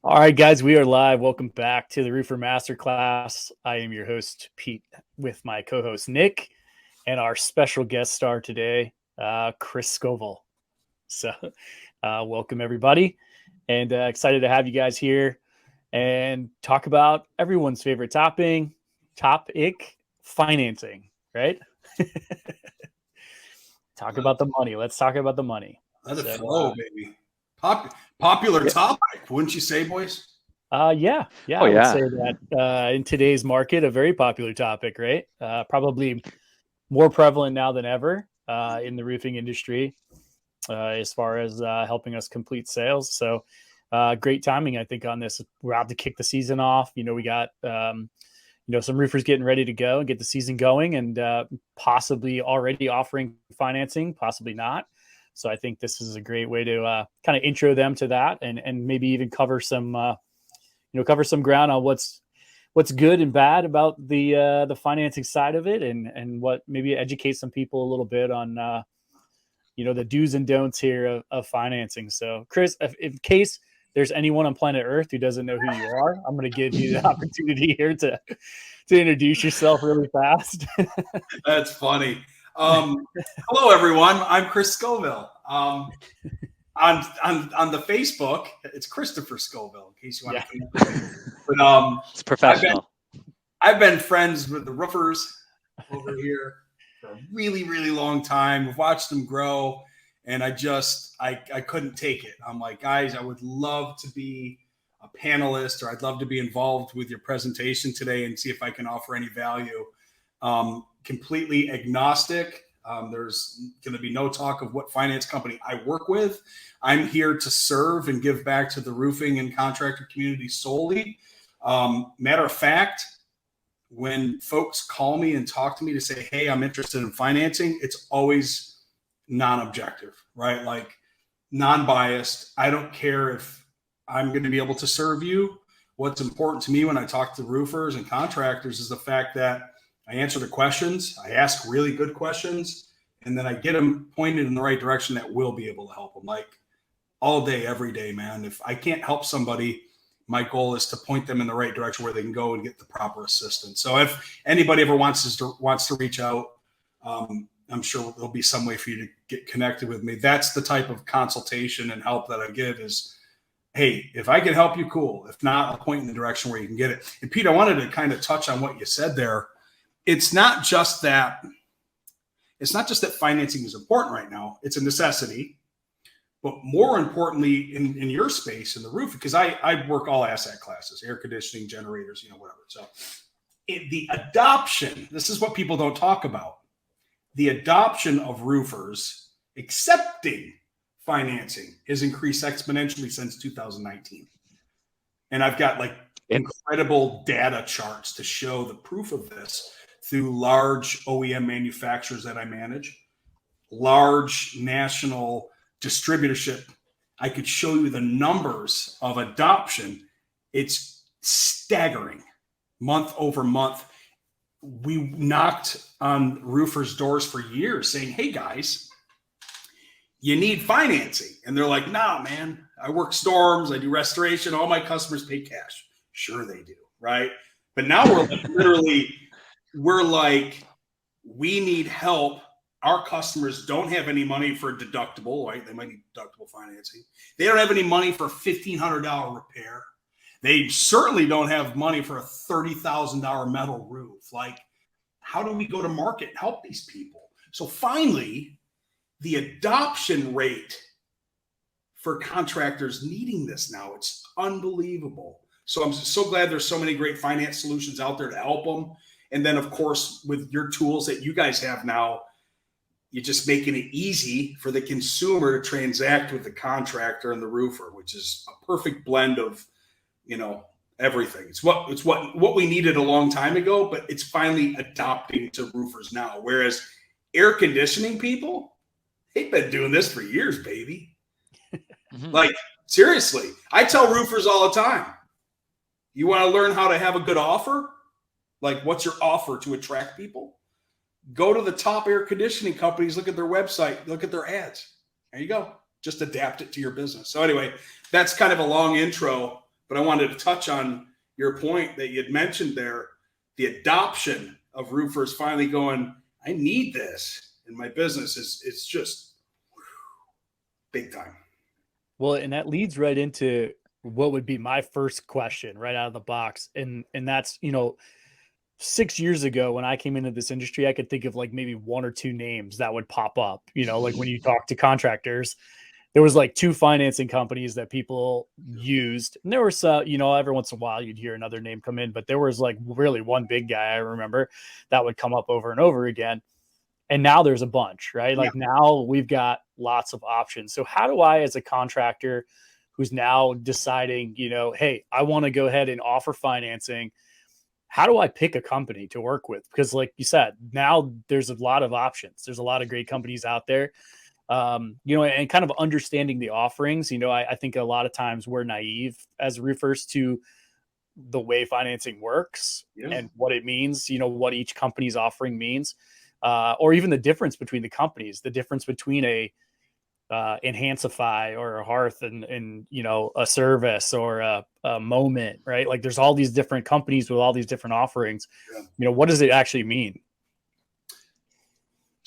All right, guys, we are live. Welcome back to the Roofr Masterclass. I am your host, Pete, with my co-host, Nick, and our special guest star today, Chris Scoville. So welcome, everybody, and excited to have you guys here and talk about everyone's favorite topic, financing, right? Talk about the money. Let's talk about the money. Let it flow, baby. Popular topic, wouldn't you say, boys? Yeah. I would say that in today's market, a very popular topic, right? Probably more prevalent now than ever in the roofing industry as far as helping us complete sales. So great timing, I think, on this. We're out to kick the season off. We got some roofers getting ready to go and get the season going, and possibly already offering financing, possibly not. So I think this is a great way to kind of intro them to that, and maybe even cover some ground on what's good and bad about the financing side of it, and what maybe educate some people a little bit on the do's and don'ts here of financing. So Chris, in case there's anyone on planet Earth who doesn't know who you are, I'm going to give you the opportunity here to introduce yourself really fast. That's funny. Hello, everyone. I'm Chris Scoville. On the Facebook, it's Christopher Scoville, in case you want to connect with me. But it's professional. I've been friends with the roofers over here for a really, really long time. We've watched them grow, and I couldn't take it. I'm like, guys, I would love to be a panelist, or I'd love to be involved with your presentation today and see if I can offer any value. Completely agnostic. There's going to be no talk of what finance company I work with. I'm here to serve and give back to the roofing and contractor community solely. Matter of fact, when folks call me and talk to me to say, hey, I'm interested in financing, it's always non-objective, right? Like non-biased. I don't care if I'm going to be able to serve you. What's important to me when I talk to roofers and contractors is the fact that I answer the questions, I ask really good questions, and then I get them pointed in the right direction that will be able to help them. Like all day, every day, man. If I can't help somebody, my goal is to point them in the right direction where they can go and get the proper assistance. So if anybody ever wants to reach out, I'm sure there'll be some way for you to get connected with me. That's the type of consultation and help that I give is, hey, if I can help you, cool. If not, I'll point in the direction where you can get it. And Pete, I wanted to kind of touch on what you said there. It's not just that financing is important right now. It's a necessity. But more importantly, in your space, in the roof, because I work all asset classes, air conditioning, generators, whatever. So the adoption, this is what people don't talk about. The adoption of roofers accepting financing has increased exponentially since 2019. And I've got like incredible data charts to show the proof of this through large OEM manufacturers that I manage, large national distributorship. I could show you the numbers of adoption. It's staggering month over month. We knocked on roofers' doors for years saying, hey, guys, you need financing. And they're like, nah, man, I work storms. I do restoration. All my customers pay cash. Sure they do, right? But now we're like, we need help. Our customers don't have any money for a deductible, right? They might need deductible financing. They don't have any money for a $1,500 repair. They certainly don't have money for a $30,000 metal roof. Like, how do we go to market and help these people? So finally, the adoption rate for contractors needing this now, it's unbelievable. So I'm so glad there's so many great finance solutions out there to help them. And then, of course, with your tools that you guys have now, you're just making it easy for the consumer to transact with the contractor and the roofer, which is a perfect blend of, everything. It's what we needed a long time ago, but it's finally adopting to roofers now. Whereas air conditioning people, they've been doing this for years, baby. Like, seriously, I tell roofers all the time, you want to learn how to have a good offer? Like, what's your offer to attract people? Go to the top air conditioning companies, look at their website, look at their ads. There you go. Just adapt it to your business. So anyway, that's kind of a long intro, but I wanted to touch on your point that you had mentioned there. The adoption of roofers finally going, I need this in my business it's just big time. Well, and that leads right into what would be my first question right out of the box. And that's, 6 years ago when I came into this industry, I could think of like maybe one or two names that would pop up, like when you talk to contractors, there was like two financing companies that people used. And there was, every once in a while you'd hear another name come in, but there was like really one big guy I remember that would come up over and over again. And now there's a bunch, right? Like now we've got lots of options. So how do I, as a contractor who's now deciding, hey, I want to go ahead and offer financing, how do I pick a company to work with? Because like you said, now there's a lot of options. There's a lot of great companies out there, and kind of understanding the offerings. I think a lot of times we're naive as roofers to the way financing works and what it means, what each company's offering means. Or even the difference between the companies, the difference between a Enhancify or a Hearth and a Service or a Moment, right? Like there's all these different companies with all these different offerings. What does it actually mean?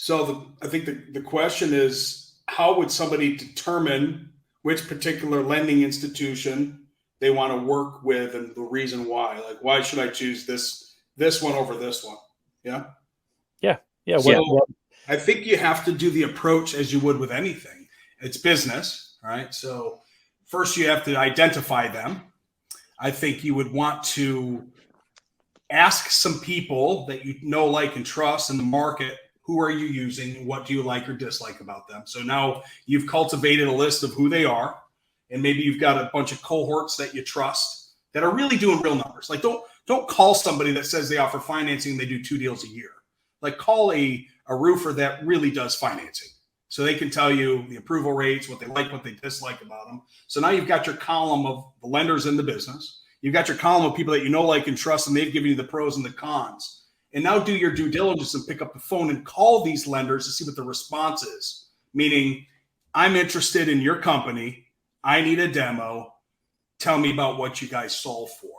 So I think the question is, how would somebody determine which particular lending institution they want to work with and the reason why? Like, why should I choose this one over this one? Yeah. Yeah. So I think you have to do the approach as you would with anything. It's business, right? So first you have to identify them. I think you would want to ask some people that you know, like, and trust in the market. Who are you using? What do you like or dislike about them? So now you've cultivated a list of who they are, and maybe you've got a bunch of cohorts that you trust that are really doing real numbers. Like don't call somebody that says they offer financing and they do 2 deals a year. Like call a roofer that really does financing so they can tell you the approval rates, what they like, what they dislike about them. So now you've got your column of the lenders in the business. You've got your column of people that you know, like, and trust, and they've given you the pros and the cons. And now do your due diligence and pick up the phone and call these lenders to see what the response is. Meaning, I'm interested in your company. I need a demo. Tell me about what you guys solve for,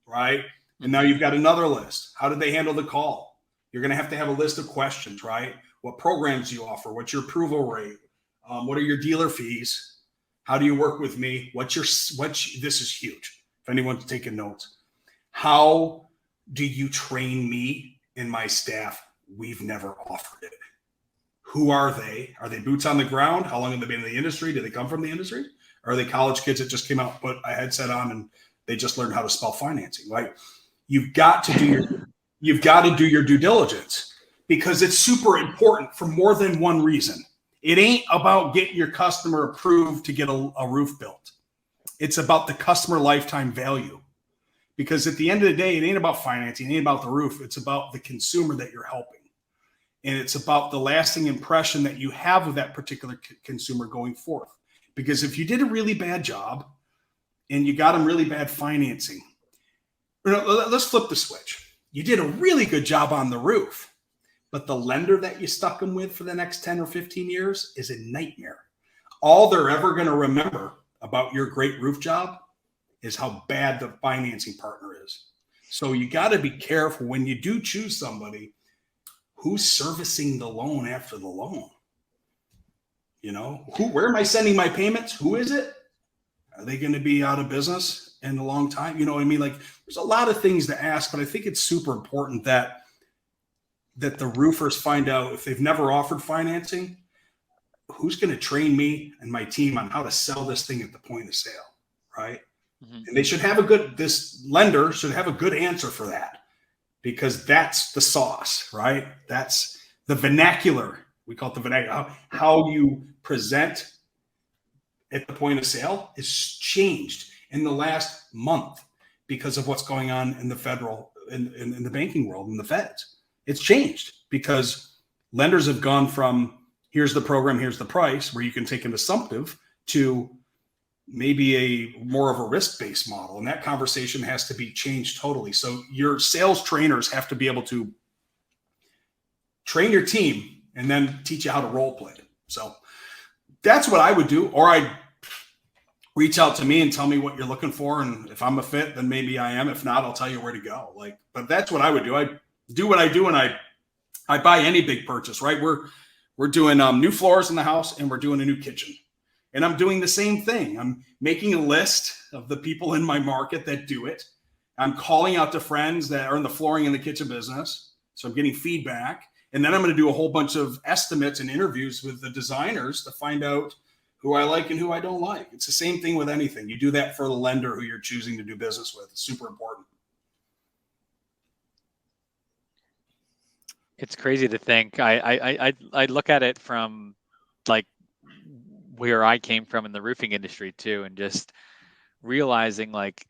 right? And now you've got another list. How did they handle the call? You're going to have a list of questions, right? What programs do you offer? What's your approval rate? What are your dealer fees? How do you work with me? This is huge. If anyone's taking notes, how do you train me and my staff? We've never offered it. Who are they? Are they boots on the ground? How long have they been in the industry? Do they come from the industry? Or are they college kids that just came out, put a headset on, and they just learned how to spell financing, right? You've got to do your due diligence, because it's super important for more than one reason. It ain't about getting your customer approved to get a roof built. It's about the customer lifetime value. Because at the end of the day, it ain't about financing, it ain't about the roof. It's about the consumer that you're helping. And it's about the lasting impression that you have of that particular consumer going forth. Because if you did a really bad job and you got them really bad financing, let's flip the switch. You did a really good job on the roof, but the lender that you stuck them with for the next 10 or 15 years is a nightmare. All they're ever going to remember about your great roof job is how bad the financing partner is. So you got to be careful when you do choose somebody, who's servicing the loan after the loan. Where am I sending my payments? Who is it? Are they going to be out of business in a long time? You know what I mean? Like, there's a lot of things to ask, but I think it's super important that the roofers find out, if they've never offered financing, who's going to train me and my team on how to sell this thing at the point of sale, right? Mm-hmm. And they should have this lender should have a good answer for that, because that's the sauce, right? That's the vernacular. We call it the vernacular. How you present at the point of sale is changed in the last month because of what's going on in the federal, in the banking world, in the feds. It's changed because lenders have gone from, here's the program, here's the price, where you can take an assumptive, to maybe a more of a risk-based model. And that conversation has to be changed totally. So your sales trainers have to be able to train your team and then teach you how to role play. So that's what I would do. Or reach out to me and tell me what you're looking for. And if I'm a fit, then maybe I am. If not, I'll tell you where to go. Like, but that's what I would do. I do what I do, and I buy any big purchase, right? We're doing new floors in the house, and we're doing a new kitchen. And I'm doing the same thing. I'm making a list of the people in my market that do it. I'm calling out to friends that are in the flooring and the kitchen business. So I'm getting feedback. And then I'm going to do a whole bunch of estimates and interviews with the designers to find out who I like and who I don't like. It's the same thing with anything. You do that for the lender who you're choosing to do business with. It's super important. It's crazy to think. I look at it from like where I came from in the roofing industry too, and just realizing like,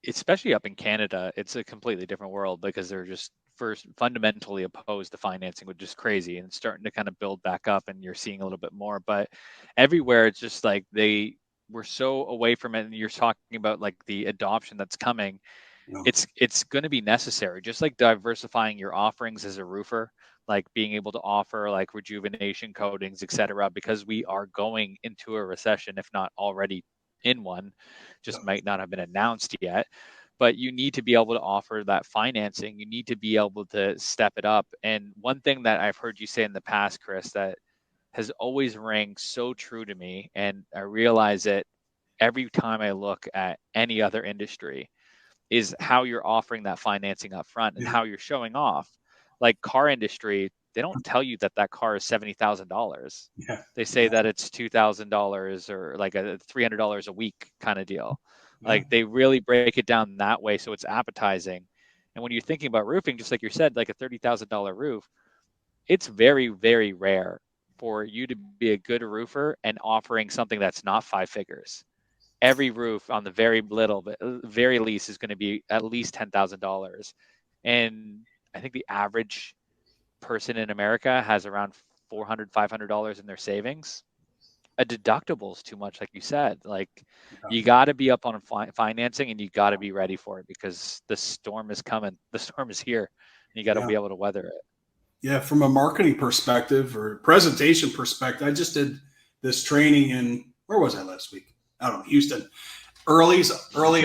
especially up in Canada, it's a completely different world because they're just first fundamentally opposed to financing, which is crazy, and it's starting to kind of build back up, and you're seeing a little bit more. But everywhere, it's just like we're so away from it, and you're talking about like the adoption that's coming. No. It's going to be necessary, just like diversifying your offerings as a roofer, like being able to offer like rejuvenation coatings, etc., because we are going into a recession, if not already in one, just might not have been announced yet. But you need to be able to offer that financing. You need to be able to step it up. And one thing that I've heard you say in the past, Chris, that has always rang so true to me, and I realize it every time I look at any other industry, is how you're offering that financing up front and how you're showing off. Like car industry, they don't tell you that that car is $70,000. Yeah. They say that it's $2,000 or like a $300 a week kind of deal. Like they really break it down that way, so it's appetizing. And when you're thinking about roofing, just like you said, like a $30,000 roof, it's very, very rare for you to be a good roofer and offering something that's not 5 figures. Every roof on the very least is going to be at least $10,000. And I think the average person in America has around $400, $500 in their savings. A deductible is too much, like you said. Like you got to be up on financing, and you got to be ready for it because the storm is coming. The storm is here, and you got to be able to weather it. Yeah, from a marketing perspective or presentation perspective, I just did this training in, where was I last week? I don't know, Houston. Early,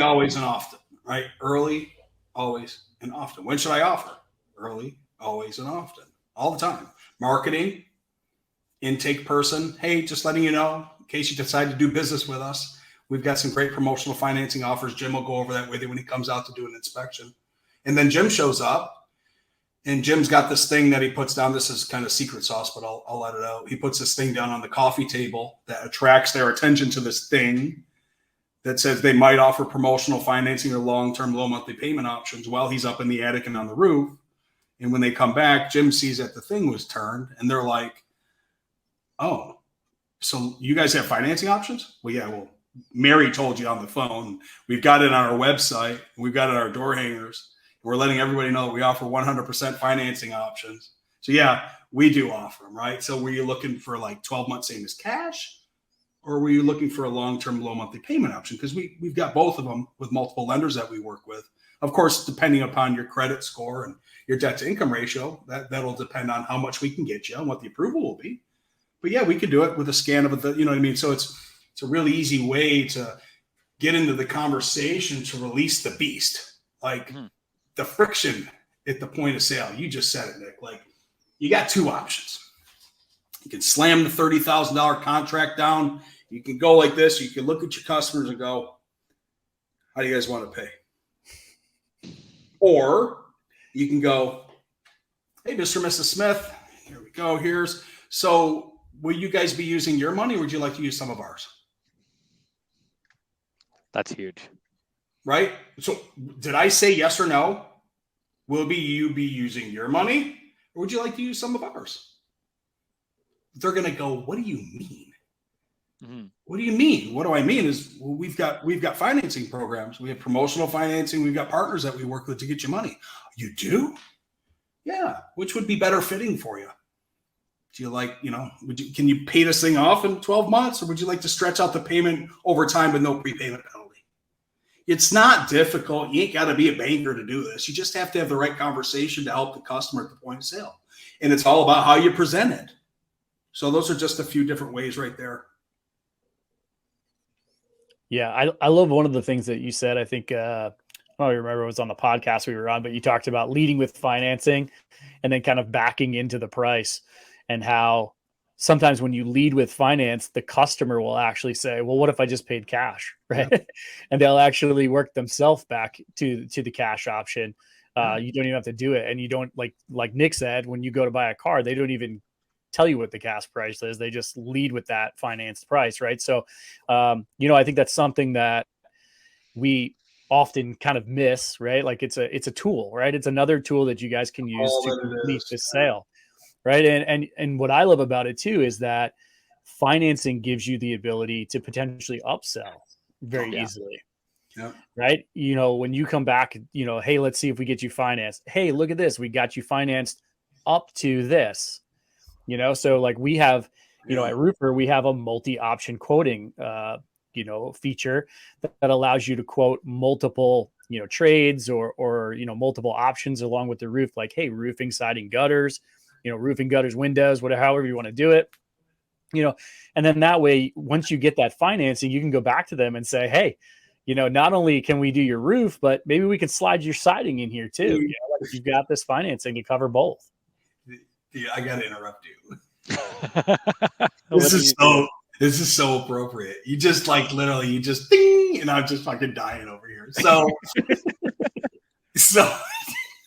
always, and often, right? Early, always, and often. When should I offer? Early, always, and often. All the time. Marketing, intake person. Hey, just letting you know, in case you decide to do business with us, we've got some great promotional financing offers. Jim will go over that with you when he comes out to do an inspection. And then Jim shows up, and Jim's got this thing that he puts down. This is kind of secret sauce, but I'll let it out. He puts this thing down on the coffee table that attracts their attention to this thing that says they might offer promotional financing or long-term low monthly payment options while he's up in the attic and on the roof. And when they come back, Jim sees that the thing was turned, and they're like, oh, so you guys have financing options? Well, yeah, well, Mary told you on the phone. We've got it on our website. We've got it on our door hangers. We're letting everybody know that we offer 100% financing options. So yeah, we do offer them, right? So were you looking for like 12 months same as cash? Or were you looking for a long-term low monthly payment option? Because we've got both of them with multiple lenders that we work with. Of course, depending upon your credit score and your debt to income ratio, that'll depend on how much we can get you and what the approval will be. But yeah, we could do it with a scan of it, you know what I mean? So it's a really easy way to get into the conversation to release the beast. Like the friction at the point of sale. You just said it, Nick. Like you got two options. You can slam the $30,000 contract down. You can go like this. You can look at your customers and go, how do you guys want to pay? Or you can go, hey, Mr. and Mrs. Smith, here we go. So will you guys be using your money, or would you like to use some of ours? That's huge. Right? So did I say yes or no? Will you be using your money, or would you like to use some of ours? They're going to go, what do you mean? Mm-hmm. What do you mean? What do I mean is, well, we've got financing programs. We have promotional financing. We've got partners that we work with to get you money. You do? Yeah. Which would be better fitting for you? Do you like, can you pay this thing off in 12 months, or would you like to stretch out the payment over time with no prepayment penalty? It's not difficult. You ain't got to be a banker to do this. You just have to have the right conversation to help the customer at the point of sale. And it's all about how you present it. So those are just a few different ways right there. Yeah, I love one of the things that you said. I think I don't remember, it was on the podcast we were on, but you talked about leading with financing and then kind of backing into the price, and how sometimes when you lead with finance, the customer will actually say, well, what if I just paid cash? Right. Yeah. And they'll actually work themselves back to the cash option. You don't even have to do it. And you don't, like Nick said, when you go to buy a car, they don't even tell you what the gas price is. They just lead with that financed price. Right. So, I think that's something that we often kind of miss, right? Like it's a tool, right? It's another tool that you guys can use to complete this sale, right? And what I love about it too is that financing gives you the ability to potentially upsell very easily. Yep. Right? When you come back, hey, let's see if we get you financed. Hey, look at this. We got you financed up to this. So like we have, at Roofr, we have a multi-option quoting feature that allows you to quote multiple, trades or multiple options along with the roof, like, hey, roofing, siding, gutters, roofing, gutters, windows, whatever, however you want to do it, and then that way, once you get that financing, you can go back to them and say, hey, not only can we do your roof, but maybe we can slide your siding in here too. Like you've got this financing to cover both. Yeah, I got to interrupt you. This is so appropriate. You just literally, you just ding, and I'm just fucking dying over here. So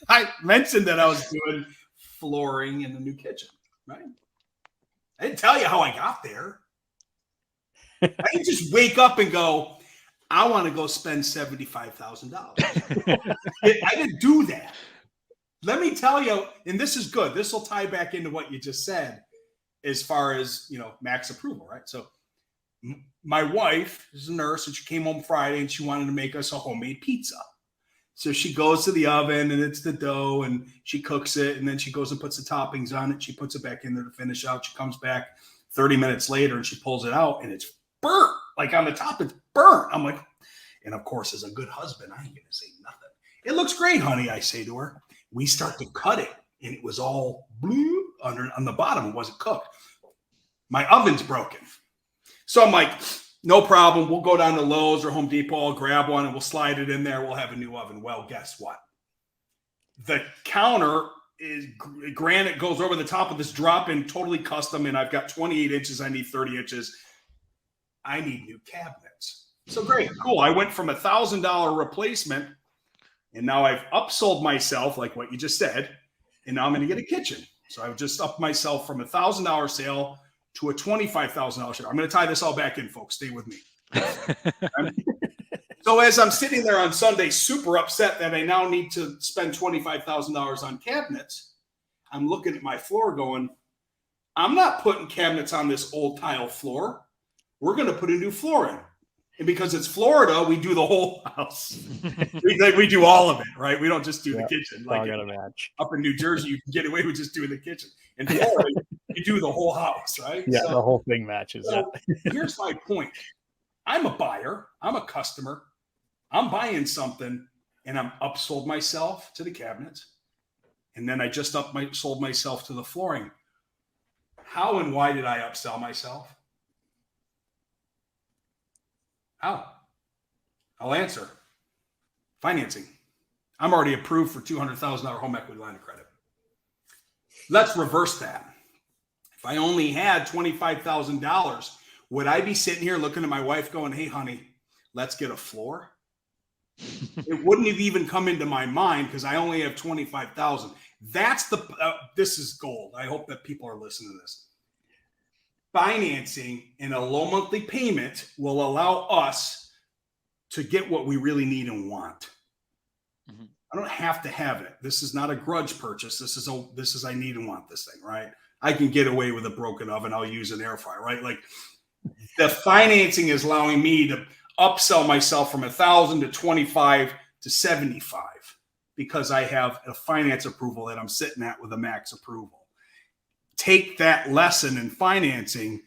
I mentioned that I was doing flooring in the new kitchen, right? I didn't tell you how I got there. I didn't just wake up and go, I want to go spend $75,000. I didn't do that. Let me tell you, and this is good. This will tie back into what you just said as far as, max approval, right? So my wife is a nurse, and she came home Friday and she wanted to make us a homemade pizza. So she goes to the oven, and it's the dough, and she cooks it, and then she goes and puts the toppings on it. She puts it back in there to finish out. She comes back 30 minutes later, and she pulls it out, and it's burnt. Like on the top, it's burnt. I'm like, and of course, as a good husband, I ain't going to say nothing. It looks great, honey, I say to her. We start to cut it, and it was all blue on the bottom. It wasn't cooked. My oven's broken. So I'm like, no problem. We'll go down to Lowe's or Home Depot. I'll grab one, and we'll slide it in there. We'll have a new oven. Well, guess what? The counter is granite, goes over the top of this drop-in, totally custom, and I've got 28 inches. I need 30 inches. I need new cabinets. So great, cool. I went from $1,000 replacement, and now I've upsold myself, like what you just said, and now I'm going to get a kitchen. So I've just upped myself from $1,000 sale to a $25,000 sale. I'm going to tie this all back in, folks. Stay with me. So as I'm sitting there on Sunday, super upset that I now need to spend $25,000 on cabinets, I'm looking at my floor going, I'm not putting cabinets on this old tile floor. We're going to put a new floor in. And because it's Florida, we do the whole house. we do all of it, right? We don't just do the kitchen. Like up in New Jersey, you can get away with just doing the kitchen. In Florida, you do the whole house, right? Yeah, so, the whole thing matches. So here's my point. I'm a buyer. I'm a customer. I'm buying something, and I'm upsold myself to the cabinets. And then I just sold myself to the flooring. How and why did I upsell myself? How? I'll answer. Financing. I'm already approved for $200,000 home equity line of credit. Let's reverse that. If I only had $25,000, would I be sitting here looking at my wife going, hey, honey, let's get a floor? It wouldn't have even come into my mind because I only have $25,000. That's this is gold. I hope that people are listening to this. Financing in a low monthly payment will allow us to get what we really need and want. Mm-hmm. I don't have to have it. This is not a grudge purchase. This is I need and want this thing, right? I can get away with a broken oven. I'll use an air fryer, right? Like the financing is allowing me to upsell myself from 1,000 to 25 to 75 because I have a finance approval that I'm sitting at with a max approval. Take that lesson in financing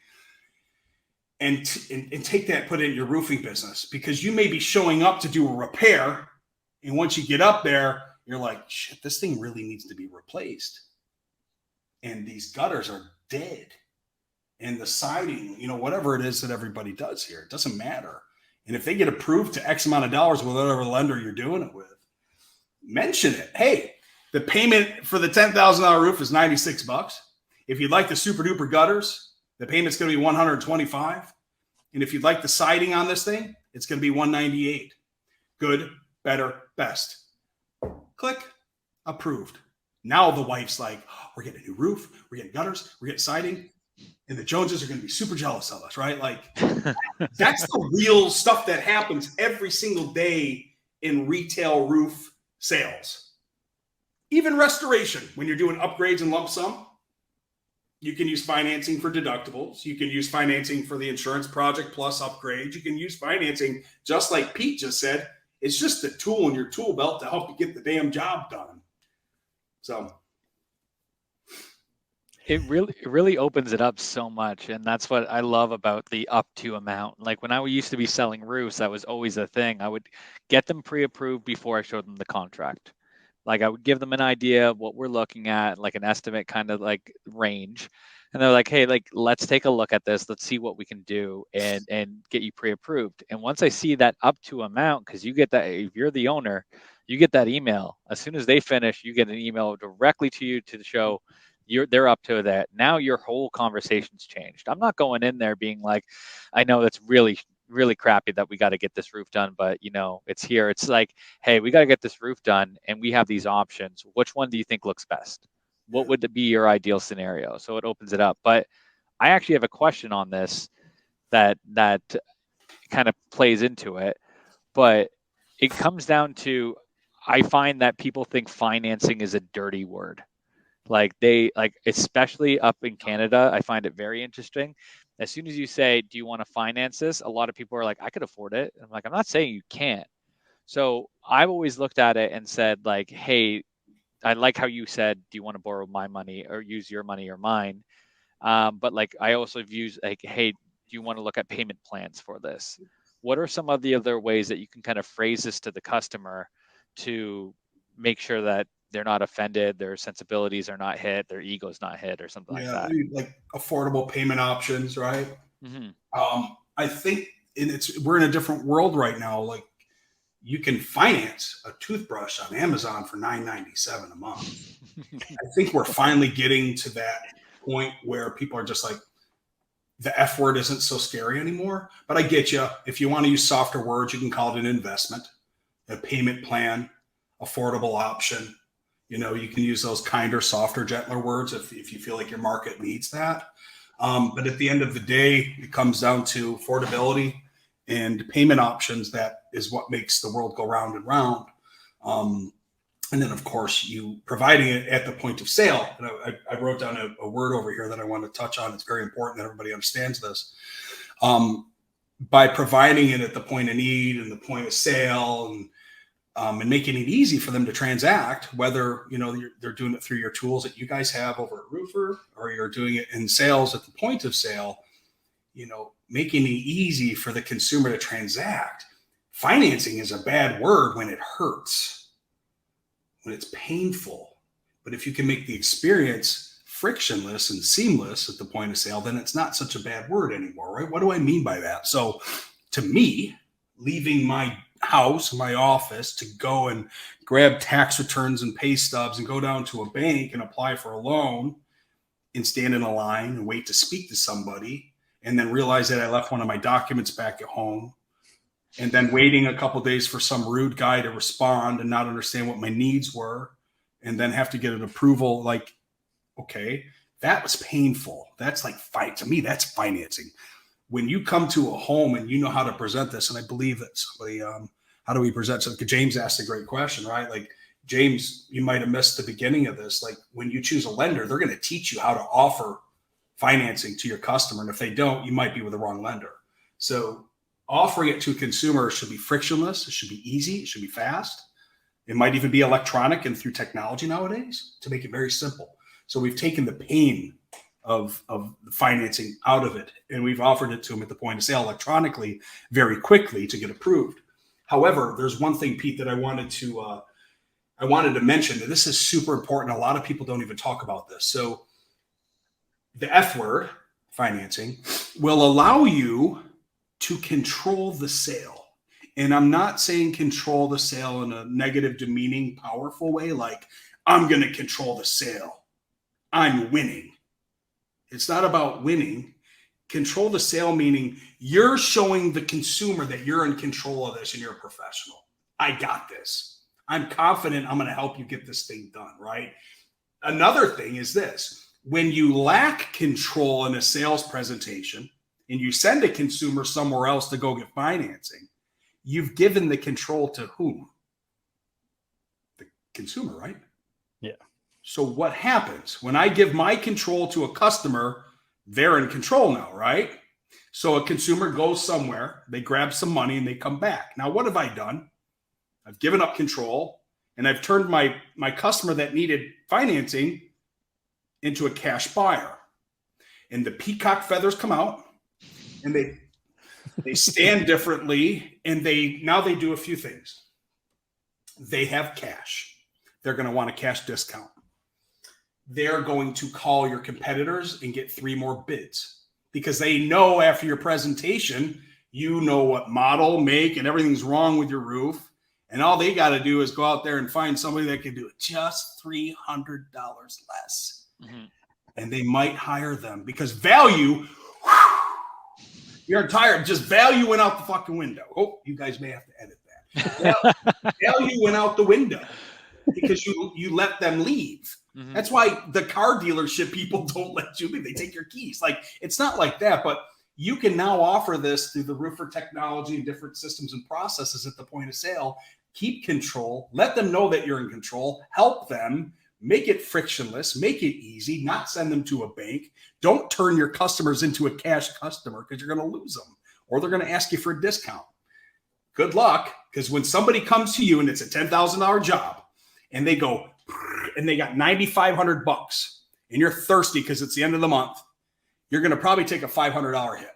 and take that, put it in your roofing business, because you may be showing up to do a repair. And once you get up there, you're like, shit, this thing really needs to be replaced. And these gutters are dead. And the siding, whatever it is that everybody does here, it doesn't matter. And if they get approved to X amount of dollars with whatever lender you're doing it with, mention it. Hey, the payment for the $10,000 roof is $96. If you'd like the super duper gutters, the payment's going to be $125. And if you'd like the siding on this thing, it's going to be $198. Good, better, best. Click, approved. Now the wife's like, oh, we're getting a new roof, we're getting gutters, we're getting siding, and the Joneses are going to be super jealous of us, right? Like, that's the real stuff that happens every single day in retail roof sales. Even restoration, when you're doing upgrades and lump sum, you can use financing for deductibles. You can use financing for the insurance project plus upgrades. You can use financing, just like Pete just said. It's just a tool in your tool belt to help you get the damn job done. So it really opens it up so much. And that's what I love about the up to amount. Like when I used to be selling roofs, that was always a thing. I would get them pre-approved before I showed them the contract. Like I would give them an idea of what we're looking at, like an estimate kind of like range. And they're like, hey, like, let's take a look at this. Let's see what we can do and get you pre-approved. And once I see that up to amount, because you get that, if you're the owner, you get that email. As soon as they finish, you get an email directly to you to show they're up to that. Now your whole conversation's changed. I'm not going in there being like, I know that's really crappy that we got to get this roof done, but you know, it's here. It's like, hey, we got to get this roof done and we have these options. Which one do you think looks best? What would be your ideal scenario? So it opens it up. But I actually have a question on this that kind of plays into it, but it comes down to, I find that people think financing is a dirty word. Like especially up in Canada, I find it very interesting. As soon as you say, do you want to finance this? A lot of people are like, I could afford it. I'm like, I'm not saying you can't. So I've always looked at it and said like, hey, I like how you said, do you want to borrow my money or use your money or mine? But like, I also use like, hey, do you want to look at payment plans for this? What are some of the other ways that you can kind of phrase this to the customer to make sure that they're not offended, their sensibilities are not hit, their ego's not hit, or something like that? Like affordable payment options, right? Mm-hmm. I think we're in a different world right now. Like you can finance a toothbrush on Amazon for $9.97 a month. I think we're finally getting to that point where people are just like, the F word isn't so scary anymore. But I get you. If you want to use softer words, you can call it an investment, a payment plan, affordable option. You know, you can use those kinder, softer, gentler words if you feel like your market needs that. But at the end of the day, it comes down to affordability and payment options. That is what makes the world go round and round. And then, of course, you providing it at the point of sale. And I wrote down a word over here that I want to touch on. It's very important that everybody understands this. By providing it at the point of need and the point of sale and making it easy for them to transact, whether, you know, they're doing it through your tools that you guys have over at Roofr, or you're doing it in sales at the point of sale, you know, making it easy for the consumer to transact. Financing is a bad word when it hurts, when it's painful. But if you can make the experience frictionless and seamless at the point of sale, then it's not such a bad word anymore, right? What do I mean by that? So to me, leaving my house, my office, to go and grab tax returns and pay stubs and go down to a bank and apply for a loan and stand in a line and wait to speak to somebody, and then realize that I left one of my documents back at home, and then waiting a couple of days for some rude guy to respond and not understand what my needs were, and then have to get an approval. Like, okay, that was painful. That's like to me, that's financing. When you come to a home and you know how to present this, and I believe that somebody, how do we present something? James asked a great question, right? Like, James, you might have missed the beginning of this. Like, when you choose a lender, they're going to teach you how to offer financing to your customer. And if they don't, you might be with the wrong lender. So offering it to a consumer should be frictionless. It should be easy. It should be fast. It might even be electronic and through technology nowadays to make it very simple. So we've taken the pain of the financing out of it, and we've offered it to them at the point of sale electronically very quickly to get approved. However, there's one thing, Pete, that I wanted to mention, that this is super important. A lot of people don't even talk about this. So the F word, financing, will allow you to control the sale. And I'm not saying control the sale in a negative, demeaning, powerful way, like I'm going to control the sale. I'm winning. It's not about winning. Control the sale meaning you're showing the consumer that you're in control of this and you're a professional. I got this. I'm confident I'm going to help you get this thing done, right? Another thing is this. When you lack control in a sales presentation and you send a consumer somewhere else to go get financing, you've given the control to whom? The consumer, right? Yeah. So what happens when I give my control to a customer? They're in control now, right? So a consumer goes somewhere, they grab some money and they come back. Now, what have I done? I've given up control and I've turned my customer that needed financing into a cash buyer. And the peacock feathers come out and they stand differently, and they do a few things. They have cash. They're going to want a cash discount. They're going to call your competitors and get 3 more bids because they know after your presentation, you know what model, make, and everything's wrong with your roof. And all they got to do is go out there and find somebody that can do it just $300 less. Mm-hmm. And they might hire them because value, you're tired. Just value went out the fucking window. Oh, you guys may have to edit that. Value went out the window because you let them leave. Mm-hmm. That's why the car dealership people don't let you leave. They take your keys. Like, it's not like that, but you can now offer this through the Roofr technology and different systems and processes at the point of sale. Keep control. Let them know that you're in control. Help them. Make it frictionless. Make it easy. Not send them to a bank. Don't turn your customers into a cash customer because you're going to lose them or they're going to ask you for a discount. Good luck, because when somebody comes to you and it's a $10,000 job and they go and they got $9,500 and you're thirsty because it's the end of the month, you're going to probably take a $500 hit.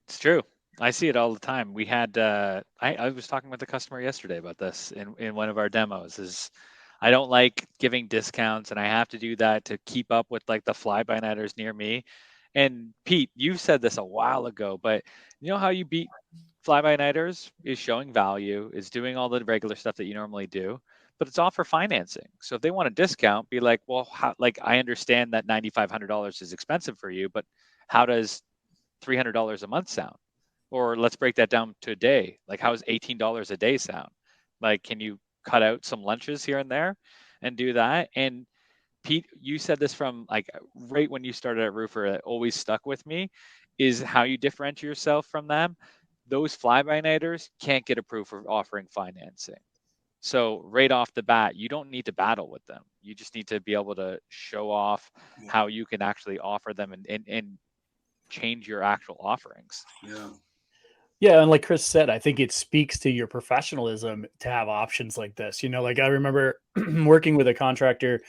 It's true. I see it all the time. We had, I was talking with a customer yesterday about this in one of our demos. Is I don't like giving discounts, and I have to do that to keep up with like the fly-by-nighters near me. And Pete, you said this a while ago, but you know how you beat fly-by-nighters is showing value, is doing all the regular stuff that you normally do, but it's offer financing. So if they want a discount, be like, well, how, like, I understand that $9,500 is expensive for you, but how does $300 a month sound? Or let's break that down to a day. Like, how does $18 a day sound? Like, can you cut out some lunches here and there and do that? And Pete, you said this from like right when you started at Roofr, it always stuck with me, is how you differentiate yourself from them. Those fly-by-nighters can't get approved for offering financing. So right off the bat, you don't need to battle with them. You just need to be able to show off how you can actually offer them and change your actual offerings. Yeah. Yeah, and like Chris said, I think it speaks to your professionalism to have options like this. You know, like I remember working with a contractor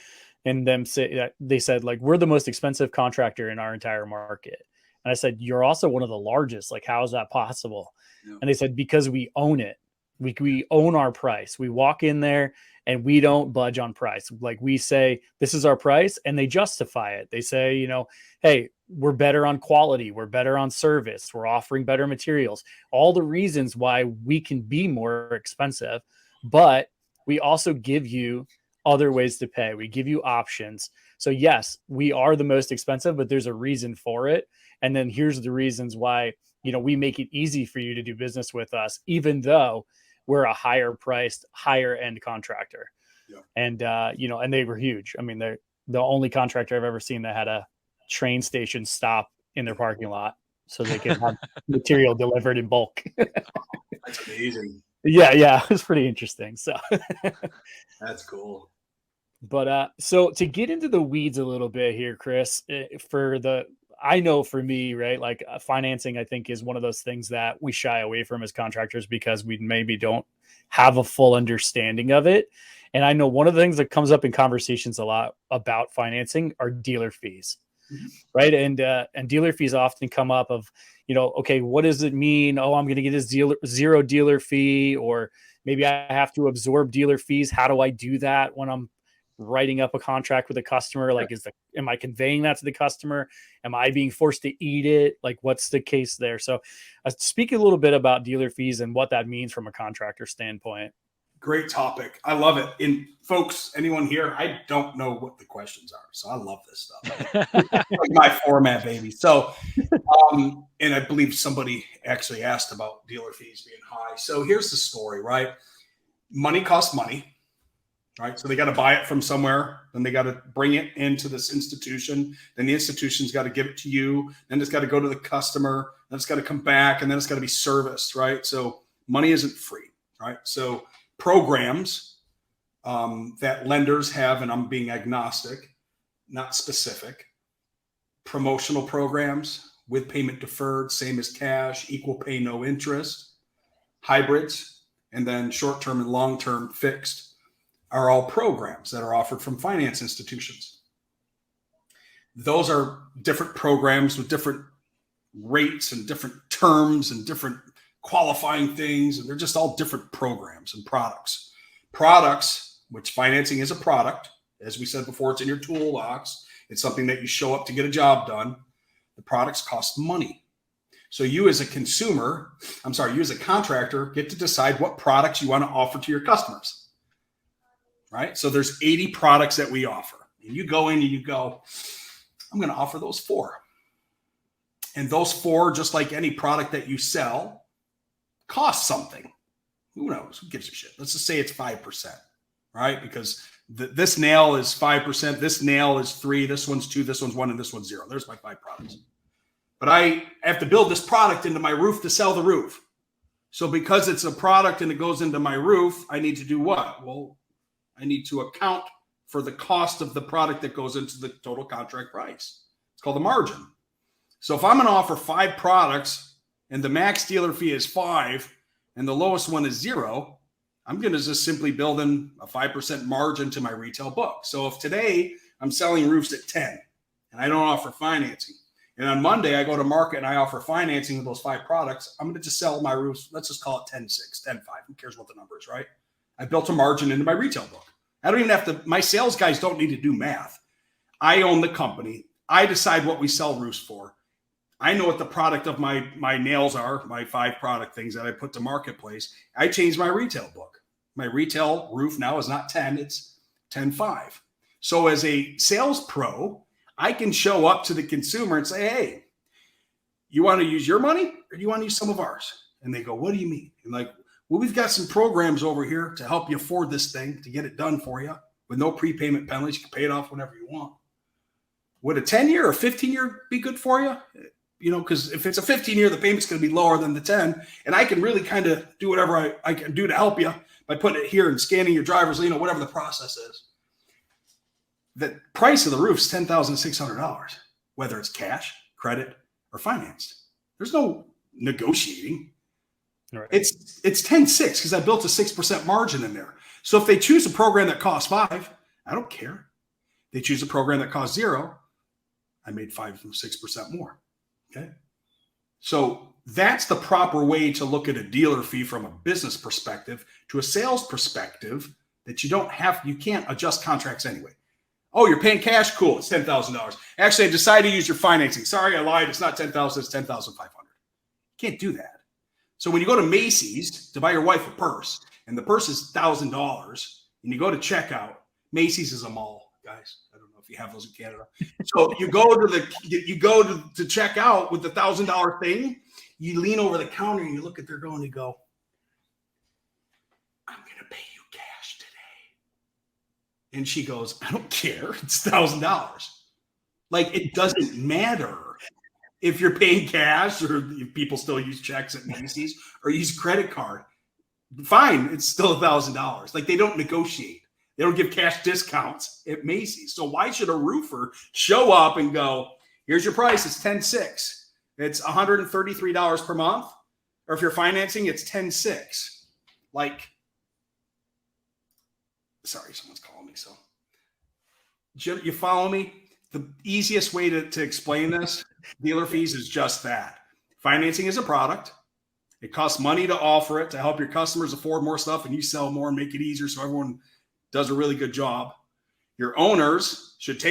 and them say, they said, like, we're the most expensive contractor in our entire market. And I said, you're also one of the largest. Like, how is that possible? Yeah. And they said, because we own it. We own our price. We walk in there and we don't budge on price. Like, we say, this is our price, and they justify it. They say, you know, hey, we're better on quality. We're better on service. We're offering better materials. All the reasons why we can be more expensive, but we also give you other ways to pay. We give you options. So yes, we are the most expensive, but there's a reason for it. And then here's the reasons why, you know, we make it easy for you to do business with us, even though we're a higher priced, higher end contractor. Yeah. And, you know, and they were huge. I mean, they're the only contractor I've ever seen that had a train station stop in their parking lot so they could have material delivered in bulk. That's amazing. Yeah. It's pretty interesting. So that's cool. But so to get into the weeds a little bit here, Chris, I know for me, right, like financing, I think is one of those things that we shy away from as contractors because we maybe don't have a full understanding of it. And I know one of the things that comes up in conversations a lot about financing are dealer fees, right? And dealer fees often come up of, you know, okay, what does it mean? Oh, I'm going to get a zero dealer fee, or maybe I have to absorb dealer fees. How do I do that when I'm writing up a contract with a customer? Like, am I conveying that to the customer? Am I being forced to eat it? Like, what's the case there? So speak a little bit about dealer fees and what that means from a contractor standpoint. Great topic. I love it. And folks, anyone here, I don't know what the questions are. So I love this stuff. Like my format, baby. So, and I believe somebody actually asked about dealer fees being high. So here's the story, right? Money costs money, right? So they got to buy it from somewhere. Then they got to bring it into this institution. Then the institution's got to give it to you. Then it's got to go to the customer. Then it's got to come back. And then it's got to be serviced, right? So money isn't free, right? So programs that lenders have, and I'm being agnostic, not specific, promotional programs with payment deferred, same as cash, equal pay, no interest, hybrids, and then short-term and long-term fixed are all programs that are offered from finance institutions. Those are different programs with different rates and different terms and different qualifying things, and they're just all different programs and products. Products, which financing is a product, as we said before, it's in your toolbox. It's something that you show up to get a job done. The products cost money. So you as a contractor get to decide what products you want to offer to your customers, right? So there's 80 products that we offer. And you go in and you go, I'm going to offer those 4. And those 4, just like any product that you sell, cost something. Who knows? Who gives a shit? Let's just say it's 5%, right? Because this nail is 5%. This nail is 3. This one's 2. This one's 1. And this one's 0. There's my 5 products. But I have to build this product into my roof to sell the roof. So because it's a product and it goes into my roof, I need to do what? Well, I need to account for the cost of the product that goes into the total contract price. It's called the margin. So if I'm going to offer 5 products and the max dealer fee is 5 and the lowest one is 0, I'm going to just simply build in a 5% margin to my retail book. So if today I'm selling roofs at 10 and I don't offer financing, and on Monday I go to market and I offer financing with those 5 products, I'm going to just sell my roofs. Let's just call it 10.6, 10.5. Who cares what the number is, right? I built a margin into my retail book. I don't even have to, my sales guys don't need to do math. I own the company. I decide what we sell roofs for. I know what the product of my nails are, my 5 product things that I put to marketplace. I changed my retail book. My retail roof now is not 10, it's 10.5. So as a sales pro, I can show up to the consumer and say, hey, you want to use your money or do you want to use some of ours? And they go, what do you mean? And like, well, we've got some programs over here to help you afford this thing, to get it done for you with no prepayment penalties. You can pay it off whenever you want. Would a 10-year or 15-year be good for you? You know, because if it's a 15-year, the payment's going to be lower than the 10. And I can really kind of do whatever I can do to help you by putting it here and scanning your driver's, you know, whatever the process is. The price of the roof is $10,600, whether it's cash, credit, or financed. There's no negotiating. Right. It's 10.6 because I built a 6% margin in there. So if they choose a program that costs 5, I don't care. They choose a program that costs 0, I made 5 from 6% more. Okay. So that's the proper way to look at a dealer fee from a business perspective to a sales perspective, that you can't adjust contracts anyway. Oh, you're paying cash? Cool. It's $10,000. Actually, I decided to use your financing. Sorry, I lied. It's not $10,000. It's $10,500. You can't do that. So when you go to Macy's to buy your wife a purse, and the purse is $1,000, and you go to checkout, Macy's is a mall, guys. I don't know if you have those in Canada. So you go to check out with the $1,000 thing. You lean over the counter and you look at their bill and you go, I'm going to pay you cash today. And she goes, I don't care. It's $1,000. Like, it doesn't matter if you're paying cash or if people still use checks at Macy's or use credit card. Fine, it's still $1,000. Like, they don't negotiate. They don't give cash discounts at Macy's. So why should a roofer show up and go, here's your price, it's $10,600. It's $133 per month. Or if you're financing, it's $10,600. Like, sorry, someone's calling me. So you follow me? The easiest way to explain this, dealer fees, is just that. Financing is a product. It costs money to offer it to help your customers afford more stuff, and you sell more and make it easier so everyone does a really good job. Your owners should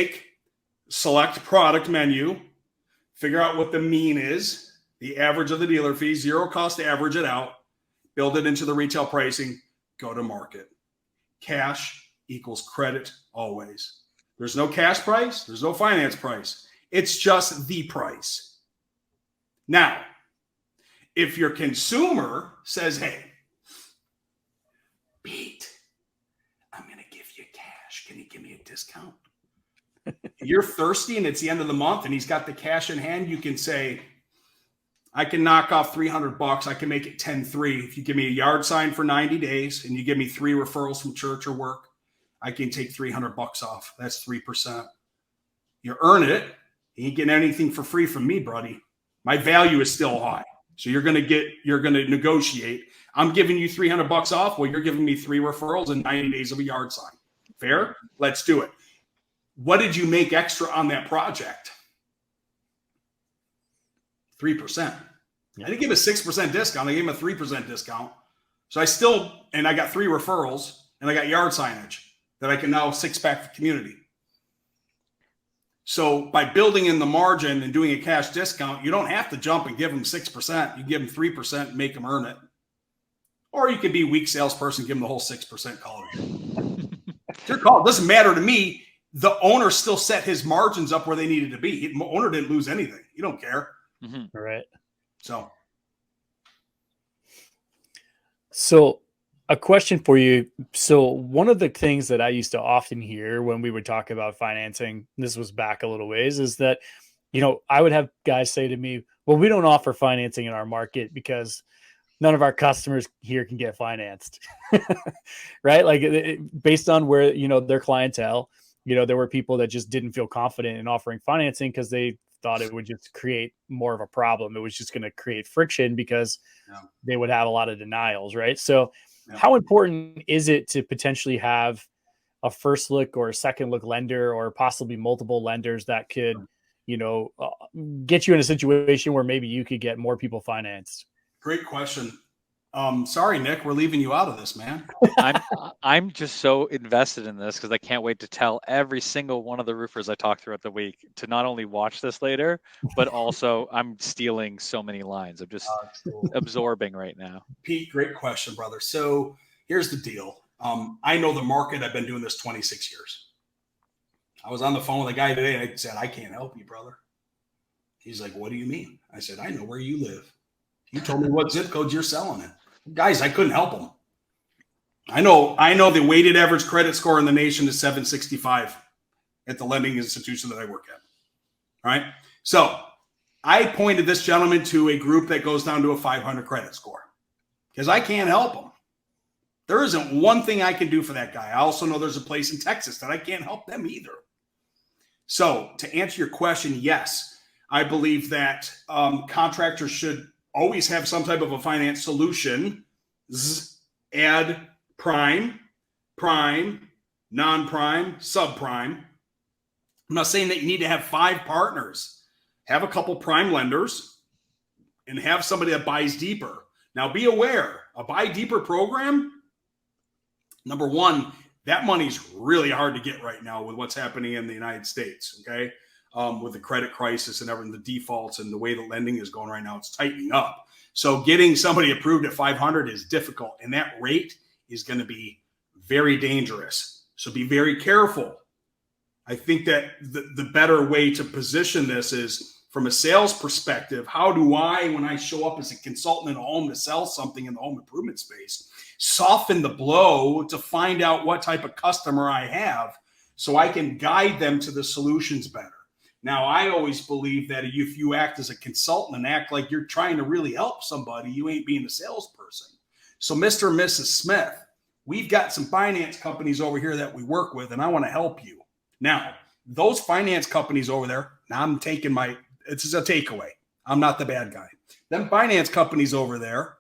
select product menu, figure out what the mean is, the average of the dealer fee, zero cost to average it out, build it into the retail pricing, go to market. Cash equals credit always. There's no cash price. There's no finance price. It's just the price. Now, if your consumer says, hey, Pete, I'm going to give you cash. Can you give me a discount? You're thirsty and it's the end of the month and he's got the cash in hand. You can say, I can knock off $300. I can make it 10-3. If you give me a yard sign for 90 days and you give me 3 referrals from church or work, I can take $300 off. That's 3%. You earn it. You ain't getting anything for free from me, buddy. My value is still high. So you're going to negotiate. I'm giving you $300 off. Well, you're giving me 3 referrals and 90 days of a yard sign. Fair? Let's do it. What did you make extra on that project? 3%. I didn't give a 6% discount. I gave him a 3% discount. So I got 3 referrals and I got yard signage that I can now 6-pack the community. So by building in the margin and doing a cash discount, you don't have to jump and give them 6%. You give them 3% and make them earn it. Or you could be a weak salesperson, give them the whole 6% color. It's your call. It doesn't matter to me. The owner still set his margins up where they needed to be. The owner didn't lose anything. You don't care. Mm-hmm. Right. So a question for you. So one of the things that I used to often hear when we would talk about financing, this was back a little ways, is that, I would have guys say to me, well, we don't offer financing in our market because none of our customers here can get financed. Right? Like based on where, their clientele, there were people that just didn't feel confident in offering financing because they thought it would just create more of a problem. It was just going to create friction because they would have a lot of denials. Right. So how important is it to potentially have a first look or a second look lender or possibly multiple lenders that could, get you in a situation where maybe you could get more people financed? Great question. Sorry, Nick, we're leaving you out of this, man. I'm just so invested in this because I can't wait to tell every single one of the roofers I talk throughout the week to not only watch this later, but also I'm stealing so many lines. I'm just absorbing right now. Pete, great question, brother. So here's the deal. I know the market. I've been doing this 26 years. I was on the phone with a guy today and I said, I can't help you, brother. He's like, what do you mean? I said, I know where you live. You told me what zip codes you're selling in. Guys, I couldn't help them. I know the weighted average credit score in the nation is 765 at the lending institution that I work at. All right. So I pointed this gentleman to a group that goes down to a 500 credit score because I can't help him. There isn't one thing I can do for that guy. I also know there's a place in Texas that I can't help them either. So to answer your question, yes, I believe that contractors should always have some type of a finance solution. Add prime, non-prime, subprime. I'm not saying that you need to have 5 partners. Have a couple prime lenders and have somebody that buys deeper. Now be aware, a buy deeper program, number one, that money's really hard to get right now with what's happening in the United States, okay? With the credit crisis and everything, the defaults and the way that lending is going right now, it's tightening up. So getting somebody approved at 500 is difficult, and that rate is going to be very dangerous. So be very careful. I think that the better way to position this is from a sales perspective. How do I, when I show up as a consultant in a home to sell something in the home improvement space, soften the blow to find out what type of customer I have so I can guide them to the solutions better? Now, I always believe that if you act as a consultant and act like you're trying to really help somebody, you ain't being a salesperson. So Mr. and Mrs. Smith, we've got some finance companies over here that we work with, and I want to help you. Now, those finance companies over there, now I'm taking it's a takeaway. I'm not the bad guy. Them finance companies over there,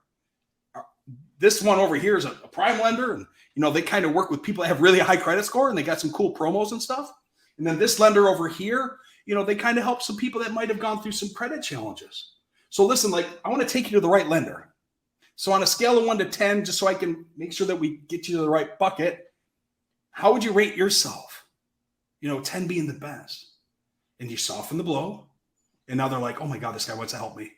this one over here is a prime lender, and they kind of work with people that have really high credit score, and they got some cool promos and stuff. And then this lender over here, they kind of help some people that might have gone through some credit challenges. So listen, I want to take you to the right lender. So on a scale of 1 to 10, just so I can make sure that we get you to the right bucket, how would you rate yourself? 10 being the best. And you soften the blow. And now they're like, oh my God, this guy wants to help me,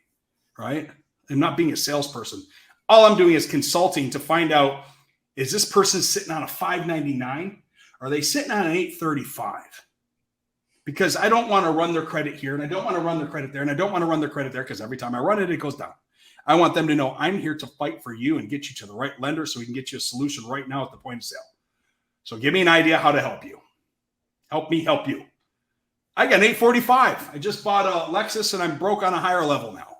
right? I'm not being a salesperson. All I'm doing is consulting to find out, is this person sitting on a $599? Are they sitting on an $835? Because I don't want to run their credit here, and I don't want to run their credit there, and I don't want to run their credit there, because every time I run it, it goes down. I want them to know I'm here to fight for you and get you to the right lender so we can get you a solution right now at the point of sale. So give me an idea how to help you. Help me help you. I got an 845. I just bought a Lexus and I'm broke on a higher level now.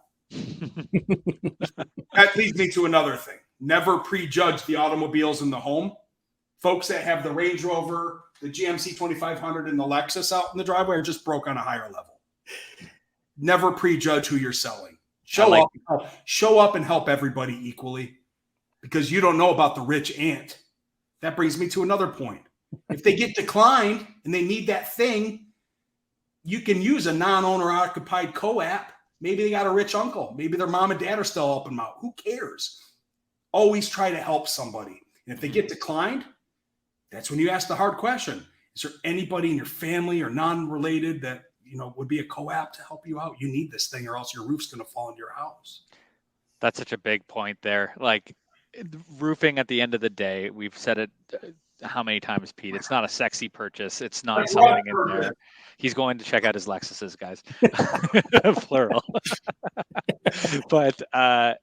That leads me to another thing. Never prejudge the automobiles in the home. Folks that have the Range Rover, the GMC 2500, and the Lexus out in the driveway are just broke on a higher level. Never prejudge who you're selling. Show up and help everybody equally, because you don't know about the rich aunt. That brings me to another point. If they get declined and they need that thing, you can use a non-owner occupied co-app. Maybe they got a rich uncle. Maybe their mom and dad are still helping them out. Who cares? Always try to help somebody. And if they get declined, that's when you ask the hard question. Is there anybody in your family or non-related that would be a co-app to help you out? You need this thing, or else your roof's going to fall into your house. That's such a big point there. Like, roofing at the end of the day, we've said it how many times, Pete? It's not a sexy purchase. It's not something in there. He's going to check out his Lexuses, guys. Plural. But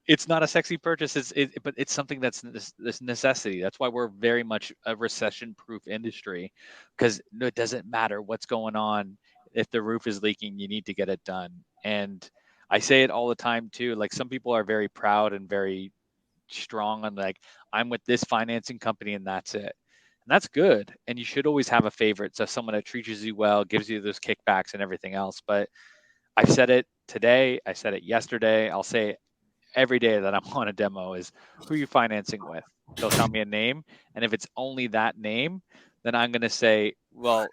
it's not a sexy purchase. But it's something that's this necessity. That's why we're very much a recession-proof industry, because it doesn't matter what's going on. If the roof is leaking, you need to get it done. And I say it all the time too. Like, some people are very proud and very strong on, like, I'm with this financing company and that's it. And that's good. And you should always have a favorite. So someone that treats you well, gives you those kickbacks and everything else. But I've said it today. I said it yesterday. I'll say it every day that I'm on a demo is, who are you financing with? They'll tell me a name. And if it's only that name, then I'm going to say, well,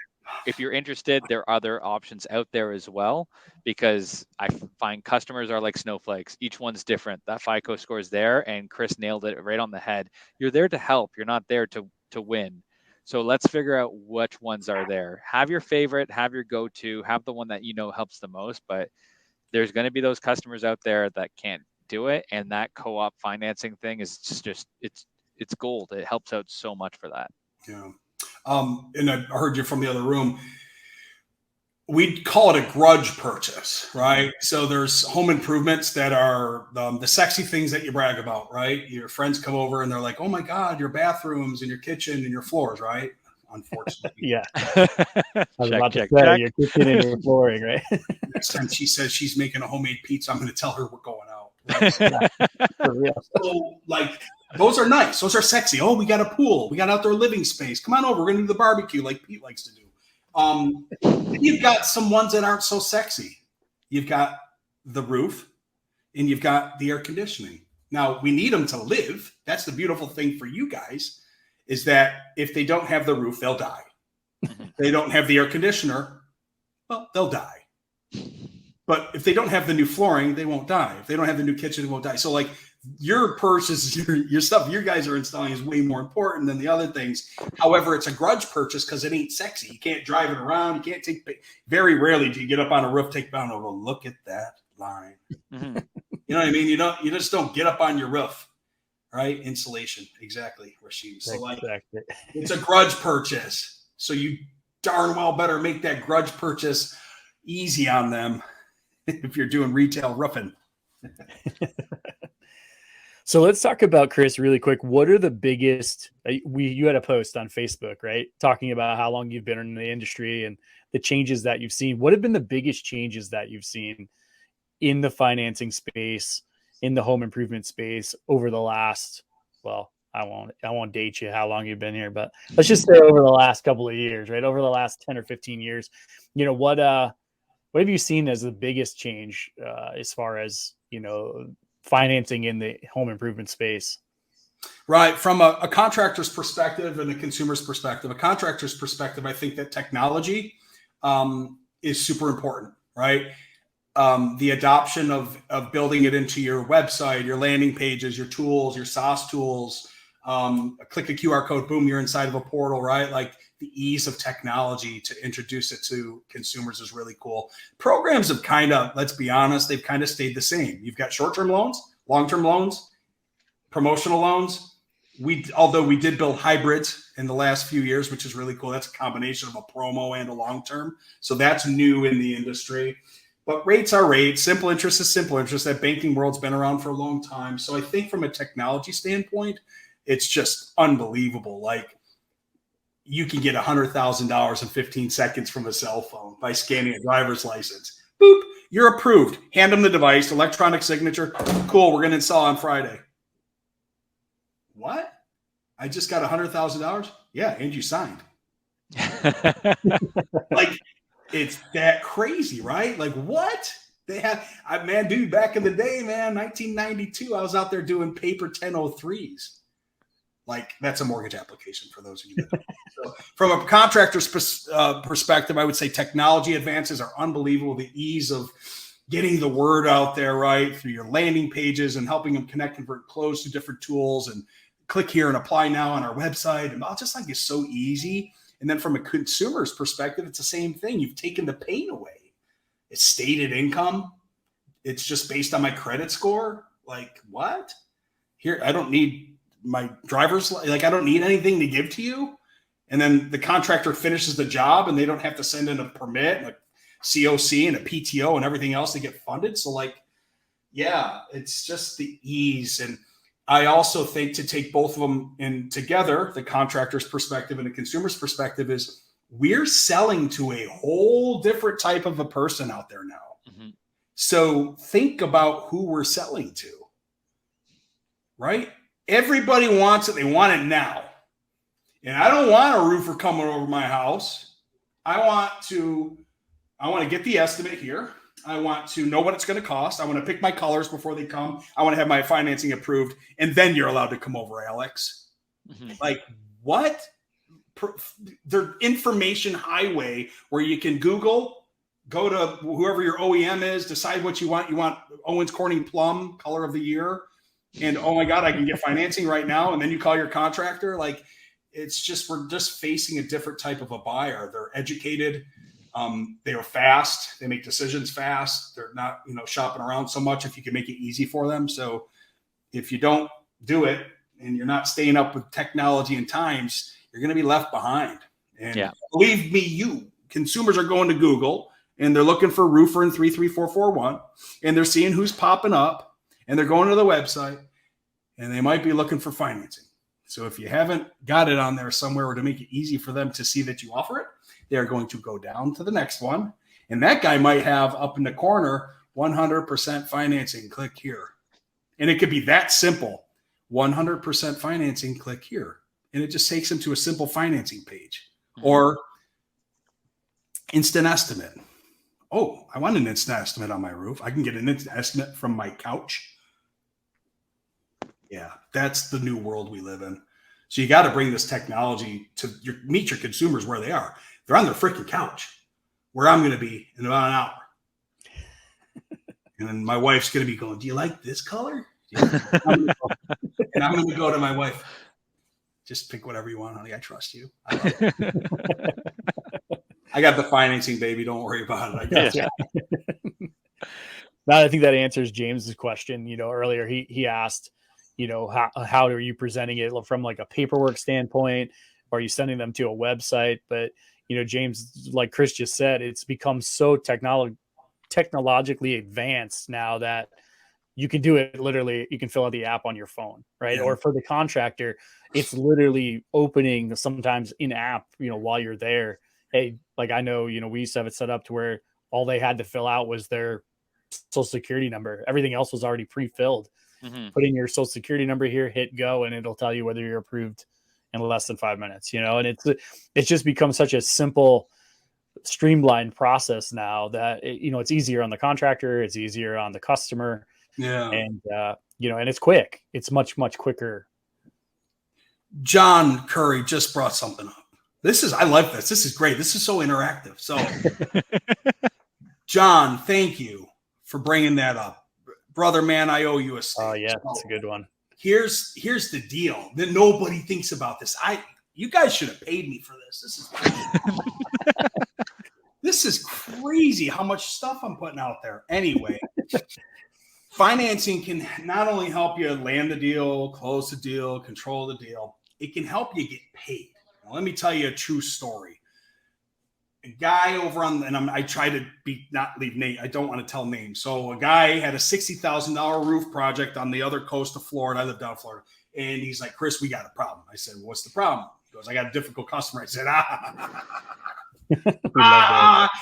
if you're interested, there are other options out there as well, because I find customers are like snowflakes. Each one's different. That FICO score is there, and Chris nailed it right on the head. You're there to help. You're not there to win. So let's figure out which ones are there. Have your favorite, have your go-to, have the one that helps the most. But there's going to be those customers out there that can't do it, and that co-op financing thing is just it's gold. It helps out so much for that. Yeah. And I heard you from the other room. We'd call it a grudge purchase, right? So there's home improvements that are the sexy things that you brag about, right? Your friends come over and they're like, oh my God, your bathrooms and your kitchen and your floors, right? Unfortunately. Yeah. I was about to say, your kitchen and your flooring, right? Next time she says she's making a homemade pizza, I'm going to tell her we're going out. Right? For real. So, like, those are nice. Those are sexy. Oh, we got a pool. We got outdoor living space. Come on over. We're going to do the barbecue like Pete likes to do. You've got some ones that aren't so sexy. You've got the roof and you've got the air conditioning. Now, we need them to live. That's the beautiful thing for you guys, is that if they don't have the roof, they'll die. If they don't have the air conditioner, well, they'll die. But if they don't have the new flooring, they won't die. If they don't have the new kitchen, they won't die. So, like, your purchase, your stuff you guys are installing is way more important than the other things. However, it's a grudge purchase because it ain't sexy. You can't drive it around. You can't very rarely do you get up on a roof, take down over, look at that line. Mm-hmm. You know what I mean? You just don't get up on your roof, right? Insulation, exactly, Rasheed. So exactly. It's a grudge purchase. So you darn well better make that grudge purchase easy on them if you're doing retail roofing. So let's talk about, Chris, really quick. What are the biggest, you had a post on Facebook, right? Talking about how long you've been in the industry and the changes that you've seen. What have been the biggest changes that you've seen in the financing space, in the home improvement space over the last, well, I won't date you how long you've been here, but let's just say over the last couple of years, right? Over the last 10 or 15 years, what have you seen as the biggest change as far as, financing in the home improvement space? Right. From a contractor's perspective and a consumer's perspective, I think that technology is super important, right? The adoption of building it into your website, your landing pages, your tools, your SaaS tools, Click a QR code, boom, you're inside of a portal, right? Like the ease of technology to introduce it to consumers is really cool. Programs have kind of, let's be honest, they've kind of stayed the same. You've got short-term loans, long-term loans, promotional loans. Although we did build hybrids in the last few years, which is really cool. That's a combination of a promo and a long-term. So that's new in the industry. But rates are rates. Simple interest is simple interest. That banking world's been around for a long time. So I think from a technology standpoint, it's just unbelievable. Like you can get $100,000 in 15 seconds from a cell phone by scanning a driver's license. Boop, you're approved. Hand them the device, electronic signature. Cool, we're going to install on Friday. What? I just got $100,000? Yeah, and you signed. Like, it's that crazy, right? Like, what? They have, man, dude, back in the day, man, 1992, I was out there doing paper 1003s. Like, that's a mortgage application for those of you that don't know. So from a contractor's perspective, I would say technology advances are unbelievable. The ease of getting the word out there, right, through your landing pages and helping them connect, convert, close to different tools and click here and apply now on our website. And just like it's so easy. And then from a consumer's perspective, it's the same thing. You've taken the pain away. It's stated income. It's just based on my credit score. Like, what? Here, I don't need my driver's, like, I don't need anything to give to you. And then the contractor finishes the job and they don't have to send in a permit, and a COC and a PTO and everything else to get funded. So like, yeah, it's just the ease. And I also think to take both of them in together, the contractor's perspective and the consumer's perspective, is we're selling to a whole different type of a person out there now. Mm-hmm. So think about who we're selling to, right? Everybody wants it. They want it now. And I don't want a roofer coming over my house. I want to get the estimate here. I want to know what it's going to cost. I want to pick my colors before they come. I want to have my financing approved. And then you're allowed to come over, Alex. Mm-hmm. Like, what? The information highway where you can Google, go to whoever your OEM is, decide what you want. You want Owens Corning Plum, color of the year. And, oh, my God, I can get financing right now. And then you call your contractor. Like, it's just, we're just facing a different type of a buyer. They're educated. They are fast. They make decisions fast. They're not, shopping around so much if you can make it easy for them. So if you don't do it and you're not staying up with technology and times, you're going to be left behind. And believe me, consumers are going to Google and they're looking for Roofr in 33441 and they're seeing who's popping up and they're going to the website and they might be looking for financing. So if you haven't got it on there somewhere to make it easy for them to see that you offer it, they're going to go down to the next one. And that guy might have up in the corner, 100% financing, click here. And it could be that simple, 100% financing, click here. And it just takes them to a simple financing page. Mm-hmm. Or instant estimate. Oh, I want an instant estimate on my roof. I can get an instant estimate from my couch. Yeah, that's the new world we live in. So you got to bring this technology to meet your consumers where they are. They're on their freaking couch, where I'm going to be in about an hour. And then my wife's going to be going, do you like this color? And I'm going to go to my wife. Just pick whatever you want, honey. I trust you. I love it. I got the financing, baby. Don't worry about it. I got you. Now, I think that answers James's question. Earlier he asked, how are you presenting it from like a paperwork standpoint? Or are you sending them to a website? But, James, like Chris just said, it's become so technologically advanced now that you can do it literally. You can fill out the app on your phone, right? Yeah. Or for the contractor, it's literally opening sometimes in app, while you're there. Hey, like I know, we used to have it set up to where all they had to fill out was their social security number. Everything else was already pre-filled. Mm-hmm. Put in your social security number here, hit go, and it'll tell you whether you're approved in less than 5 minutes, and it's just become such a simple, streamlined process now that, it's easier on the contractor. It's easier on the customer. Yeah. And, and it's quick. It's much, much quicker. John Curry just brought something up. I like this. This is great. This is so interactive. So John, thank you for bringing that up. Brother, man, I owe you a steak. Oh, yeah, that's a good one. here's the deal that nobody thinks about this. You guys should have paid me for this. This is crazy. This is crazy how much stuff I'm putting out there. Anyway, financing can not only help you land the deal, close the deal, control the deal, it can help you get paid. Now, let me tell you a true story. A guy over on, and I try to not leave name. I don't want to tell names. So a guy had a $60,000 roof project on the other coast of Florida. I live down in Florida. And he's like, Chris, we got a problem. I said, what's the problem? He goes, I got a difficult customer. I said,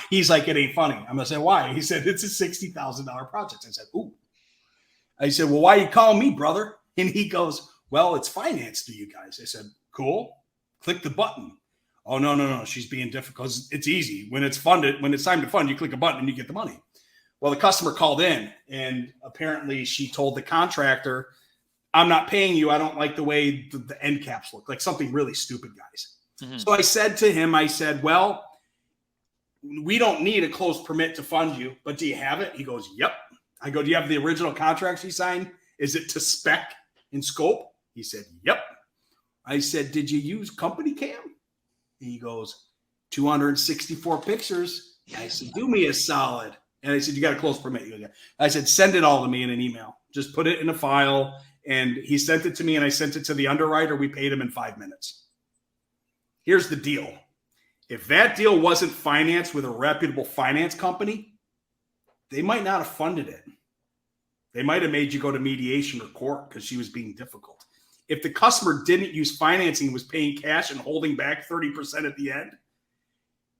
He's like, it ain't funny. I'm going to say, why? He said, it's a $60,000 project. I said, ooh. I said, well, why are you calling me, brother? And he goes, well, it's financed to you guys. I said, cool. Click the button. Oh, no. She's being difficult. It's easy. When it's funded, when it's time to fund, you click a button and you get the money. Well, the customer called in, and apparently she told the contractor, I'm not paying you. I don't like the way the end caps look, like something really stupid, guys. Mm-hmm. So I said to him, well, we don't need a closed permit to fund you, but do you have it? He goes, yep. I go, do you have the original contract she signed? Is it to spec and scope? He said, yep. I said, did you use company cam? And he goes, 264 pictures. I said, do me a solid. And I said, you got a closed permit. He goes, yeah. I said, send it all to me in an email. Just put it in a file. And he sent it to me, and I sent it to the underwriter. We paid him in 5 minutes. Here's the deal. If that deal wasn't financed with a reputable finance company, they might not have funded it. They might have made you go to mediation or court because she was being difficult. If the customer didn't use financing, was paying cash and holding back 30% at the end,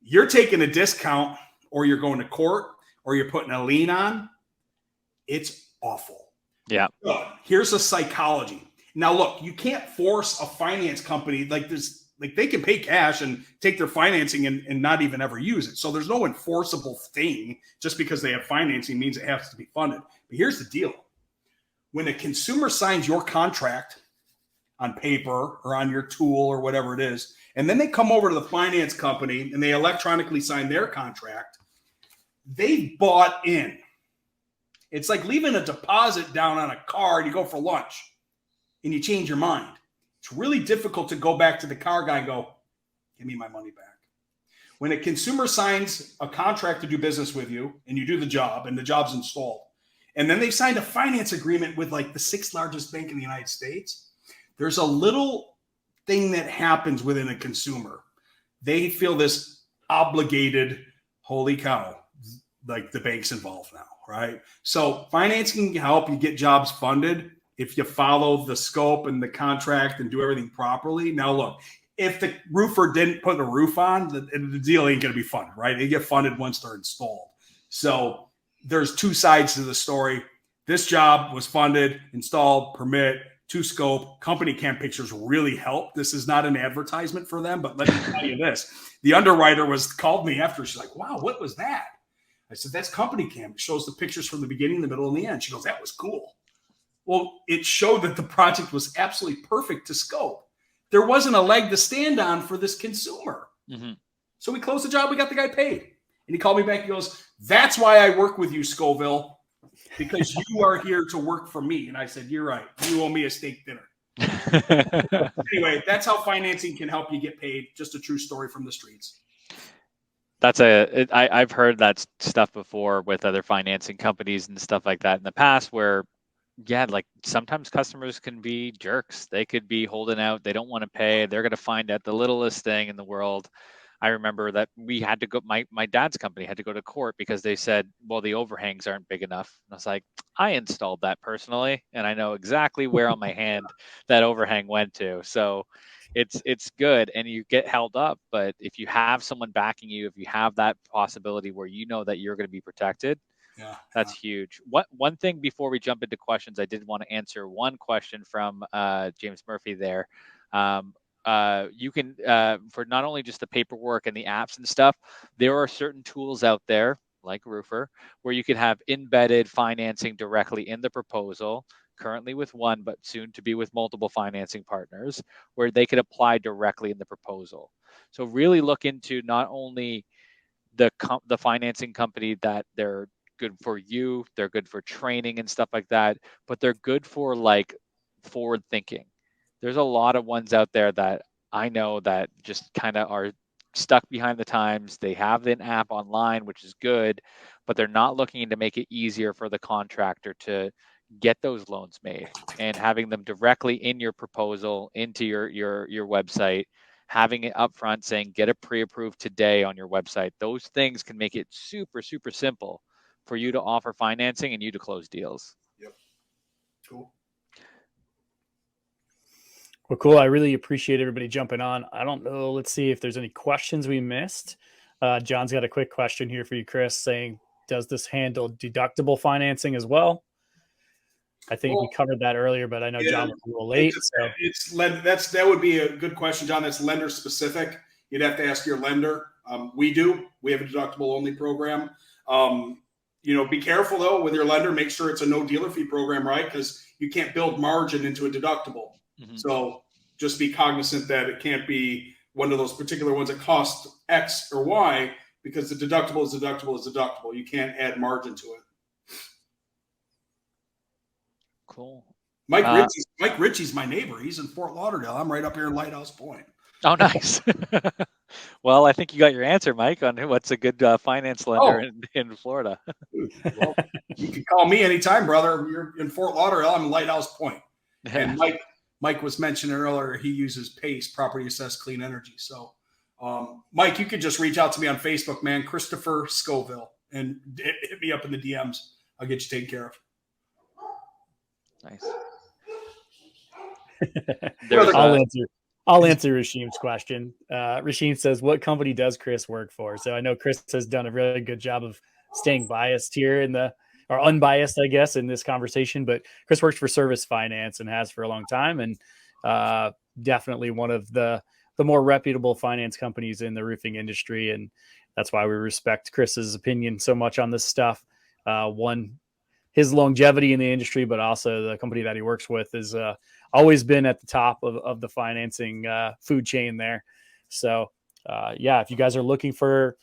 you're taking a discount, or you're going to court, or you're putting a lien on. It's awful. Yeah. Here's a psychology. Now, look, you can't force a finance company like this. Like, they can pay cash and take their financing and not even ever use it. So there's no enforceable thing. Just because they have financing means it has to be funded. But here's the deal. When a consumer signs your contract on paper or on your tool or whatever it is, and then they come over to the finance company and they electronically sign their contract, they bought in. It's like leaving a deposit down on a car and you go for lunch and you change your mind. It's really difficult to go back to the car guy and go, give me my money back. When a consumer signs a contract to do business with you and you do the job and the job's installed, and then they've signed a finance agreement with like the 6th largest bank in the United States, there's a little thing that happens within a consumer. They feel this obligated, holy cow, like the bank's involved now, right? So financing can help you get jobs funded if you follow the scope and the contract and do everything properly. Now, look, if the roofer didn't put a roof on, the deal ain't going to be funded, right? They get funded once they're installed. So there's two sides to the story. This job was funded, installed, permit, to scope. Company cam pictures really help. This is not an advertisement for them, but let me tell you this. The underwriter called me after. She's like, wow, what was that? I said, that's company cam. It shows the pictures from the beginning, the middle, and the end. She goes, that was cool. Well, it showed that the project was absolutely perfect to scope. There wasn't a leg to stand on for this consumer. Mm-hmm. So we closed the job. We got the guy paid. And he called me back. He goes, that's why I work with you, Scoville, because you are here to work for me. And I said, you're right. You owe me a steak dinner. Anyway, that's how financing can help you get paid. Just a true story from the streets. I've heard that stuff before with other financing companies and stuff like that in the past where, yeah, like sometimes customers can be jerks. They could be holding out. They don't want to pay. They're going to find out the littlest thing in the world. I remember that we had to go, my dad's company had to go to court because they said, well, the overhangs aren't big enough. And I was like, I installed that personally, and I know exactly where on my hand that overhang went to. So it's good, and you get held up. But if you have someone backing you, if you have that possibility where you know that you're going to be protected, that's huge. One thing before we jump into questions, I did want to answer one question from James Murphy there. You can, for not only just the paperwork and the apps and stuff, there are certain tools out there like Roofr where you can have embedded financing directly in the proposal, currently with one, but soon to be with multiple financing partners, where they could apply directly in the proposal. So really look into not only the financing company that they're good for you, they're good for training and stuff like that, but they're good for like forward thinking. There's a lot of ones out there that I know that just kind of are stuck behind the times. They have an app online, which is good, but they're not looking to make it easier for the contractor to get those loans made, and having them directly in your proposal into your website, having it up front saying get it pre-approved today on your website. Those things can make it super, super simple for you to offer financing and you to close deals. Yep. Cool. Well, cool. I really appreciate everybody jumping on. I don't know. Let's see if there's any questions we missed. John's got a quick question here for you, Chris, saying, does this handle deductible financing as well? I think we covered that earlier, but I know John was a little late. That would be a good question, John. That's lender specific. You'd have to ask your lender. We have a deductible only program. Be careful though with your lender. Make sure it's a no dealer fee program, right? Because you can't build margin into a deductible. Mm-hmm. So just be cognizant that it can't be one of those particular ones that cost X or Y, because the deductible is deductible. You can't add margin to it. Cool. Mike Ritchie's my neighbor. He's in Fort Lauderdale. I'm right up here in Lighthouse Point. Oh, nice. Well, I think you got your answer, Mike, on what's a good finance lender in Florida. Well, you can call me anytime, brother. You're in Fort Lauderdale. I'm in Lighthouse Point. And Mike was mentioning earlier, he uses PACE, Property Assessed Clean Energy. So, Mike, you could just reach out to me on Facebook, man, Christopher Scoville, and hit me up in the DMs. I'll get you taken care of. Nice. I'll answer Rashim's question. Rashim says, what company does Chris work for? So I know Chris has done a really good job of staying biased here or unbiased, I guess, in this conversation. But Chris works for Service Finance and has for a long time, and definitely one of the more reputable finance companies in the roofing industry. And that's why we respect Chris's opinion so much on this stuff. His longevity in the industry, but also the company that he works with is always been at the top of the financing food chain there. So, if you guys are looking for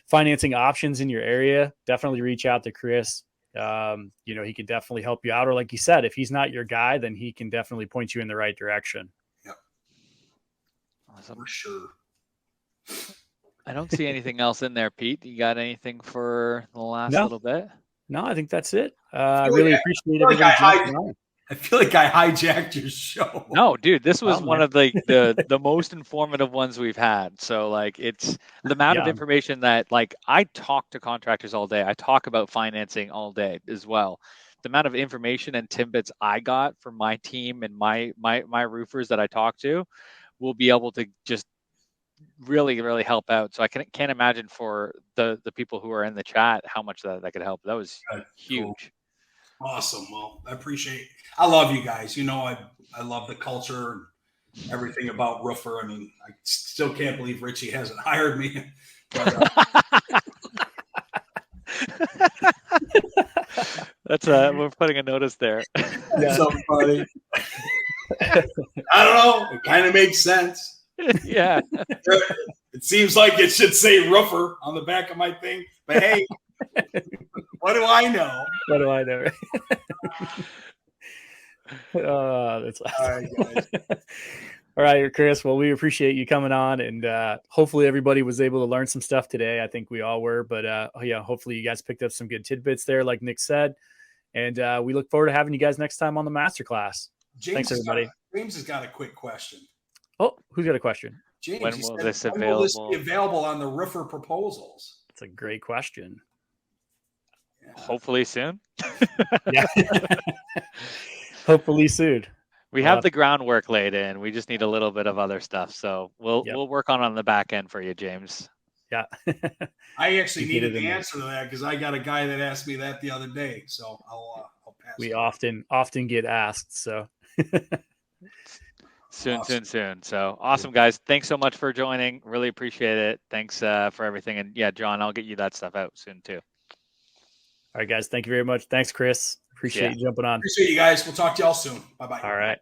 financing options in your area, definitely reach out to Chris. He can definitely help you out. Or like you said, if he's not your guy, then he can definitely point you in the right direction. Yep. Awesome. For sure. I don't see anything else in there, Pete. You got anything for the last little bit? No, I think that's it. I really appreciate everybody. I feel like I hijacked your show. No, dude, this was one of the most informative ones we've had. So it's the amount of information that I talk to contractors all day. I talk about financing all day as well. The amount of information and tidbits I got from my team and my roofers that I talk to will be able to just really, really help out. So I can't imagine for the people who are in the chat how much that could help. That was huge. Cool. Awesome. Well, I love you guys. I love the culture and everything about Roofr. I mean, I still can't believe Richie hasn't hired me. But, that's we're putting a notice there. That's so funny. I don't know. It kind of makes sense. Yeah. It seems like it should say Roofr on the back of my thing, but hey, what do I know? What do I know? That's awesome. All right, guys. All right, Chris. Well, we appreciate you coming on, and hopefully everybody was able to learn some stuff today. I think we all were, but hopefully you guys picked up some good tidbits there, like Nick said, and we look forward to having you guys next time on the Masterclass. Thanks, everybody. James has got a quick question. Oh, who's got a question? James, when will this be available on the Roofr proposals? It's a great question. Yeah. Hopefully soon. Yeah. Hopefully soon. We have the groundwork laid in. We just need a little bit of other stuff. So we'll work on the back end for you, James. Yeah. I actually needed the answer to that because I got a guy that asked me that the other day. So I'll pass. We often get asked. So soon. So awesome, guys. Thanks so much for joining. Really appreciate it. Thanks for everything. And yeah, John, I'll get you that stuff out soon too. All right, guys. Thank you very much. Thanks, Chris. Appreciate you jumping on. Appreciate you guys. We'll talk to y'all soon. Bye-bye. All right.